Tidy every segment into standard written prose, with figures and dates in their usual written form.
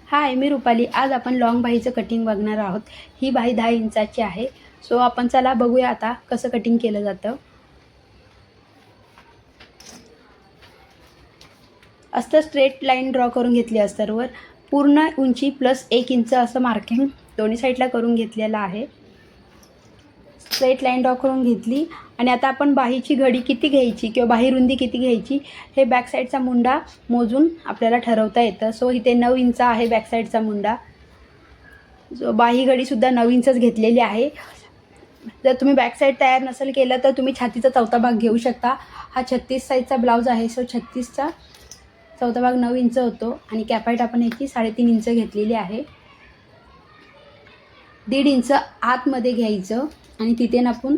हाय, मी रुपाली. आज आपण long बाहीचं cutting बघणार आहोत. ही बाही 10 इंचाची आहे. सो आपण चला बघूया आता कसं कटिंग केलं जातं. अस्तर स्ट्रेट लाईन ड्रॉ करून घेतली. अस्तरवर पूर्ण उंची प्लस 1 इंच असं मार्किंग दोन्ही साईडला करून घेतलेलं आहे. स्ट्रेट लाईन ड्रॉ करून घेतली आणि आता आपण बाहीची घडी किती घ्यायची किंवा बाही रुंदी किती घ्यायची हे बॅक साईडचा मुंडा मोजून आपल्याला ठरवता येतं. सो इथे 9 इंच आहे बॅक साईडचा मुंडा. जो बाही घडीसुद्धा 9 इंचच घेतलेली आहे. जर तुम्ही बॅक साईड तयार नसेल केलं तर तुम्ही छातीचा चौथा भाग घेऊ शकता. हा 36 साईजचा ब्लाऊज आहे. सो 36चा चौथा भाग 9 इंच होतो आणि कॅपाईट आपण याची 3.5 इंच घेतलेली आहे. 1.5 इंच आतमध्ये घ्यायचं आणि तिथे आपण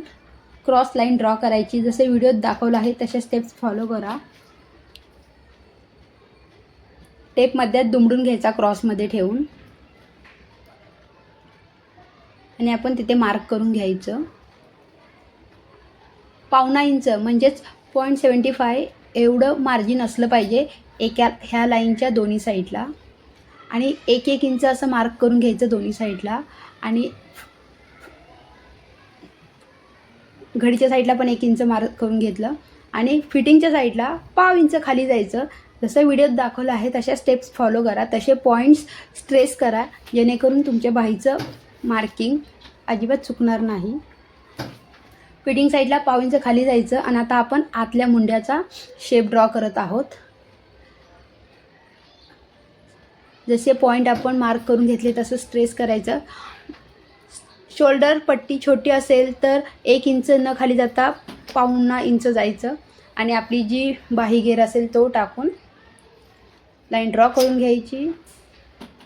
क्रॉस लाईन ड्रॉ करायची. जसे व्हिडिओत दाखवलं आहे तसे स्टेप्स फॉलो करा. टेप मध्यात दुमडून घ्यायचा क्रॉसमध्ये ठेवून आणि आपण तिथे मार्क करून घ्यायचं. 1.25 इंच म्हणजेच 0.75 एवढं मार्जिन असलं पाहिजे ह्या लाईनच्या दोन्ही साईडला आणि 1-1 इंच असं मार्क करून घ्यायचं दोन्ही साईडला आणि घडीच्या साईडला पण 1 इंच मार्क करून घेतलं आणि फिटिंगच्या साईडला 1/2 इंच खाली जायचं. जसं व्हिडिओत दाखवलं आहे तशा स्टेप्स फॉलो करा. तसे पॉईंट्स स्ट्रेस करा जेणेकरून तुमच्या बाहीचं मार्किंग अजिबात चुकणार नाही. फिटिंग साईडला 1/2 इंच खाली जायचं आणि आता आपण आतल्या मुंड्याचा शेप ड्रॉ करत आहोत. जसे पॉईंट आपण मार्क करून घेतले तसं स्ट्रेस करायचं. शोल्डर पट्टी छोटी असेल तर 1 इंच न खाली जाता 1.25 इंच जायचं आणि आपली जी बाही घेर असेल तो टाकून लाईन ड्रॉ करून घ्यायची.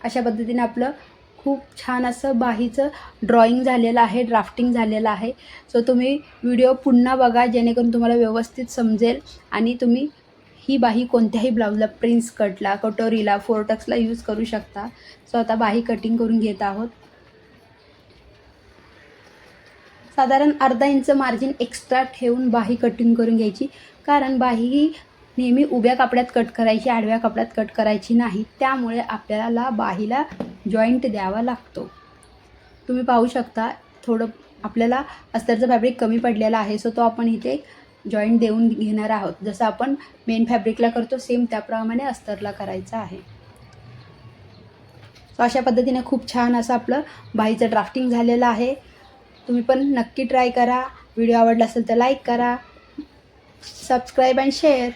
अशा पद्धतीने आपलं खूप छान असं बाहीचं ड्रॉइंग झालेलं आहे, ड्राफ्टिंग झालेलं आहे. सो तुम्ही व्हिडिओ पुन्हा बघा जेणेकरून तुम्हाला व्यवस्थित समजेल आणि तुम्ही ही बाही कोणत्याही ब्लाऊजला, प्रिन्स कटला, कटोरीला, फोरटक्सला यूज करू शकता. सो आता बाही कटिंग करून घेत आहोत. साधारण 1/2 इंच मार्जिन एक्स्ट्रा ठेवून बाही कटिंग करून घ्यायची. कारण बाही नेहमी उभ्या कपड्यात कट करायची, आडव्या कपड्यात कट करायची नाही. त्यामुळे आपल्याला बाहीला जॉईंट द्यावा लागतो. तुम्ही पाहू शकता थोडं आपल्याला अस्तरचं फॅब्रिक कमी पडलेलं आहे. सो तो आपण इथे जॉईंट देऊन घेणार आहोत. जसं आपण मेन फॅब्रिकला करतो सेम त्याप्रमाणे अस्तरला करायचं आहे. सो अशा पद्धतीने खूप छान असं आपलं बाहीचं ड्राफ्टिंग झालेलं आहे. तुम्ही पण नक्की ट्राय करा. व्हिडिओ आवडला असेल तर लाईक करा, सबस्क्राईब अँड शेअर.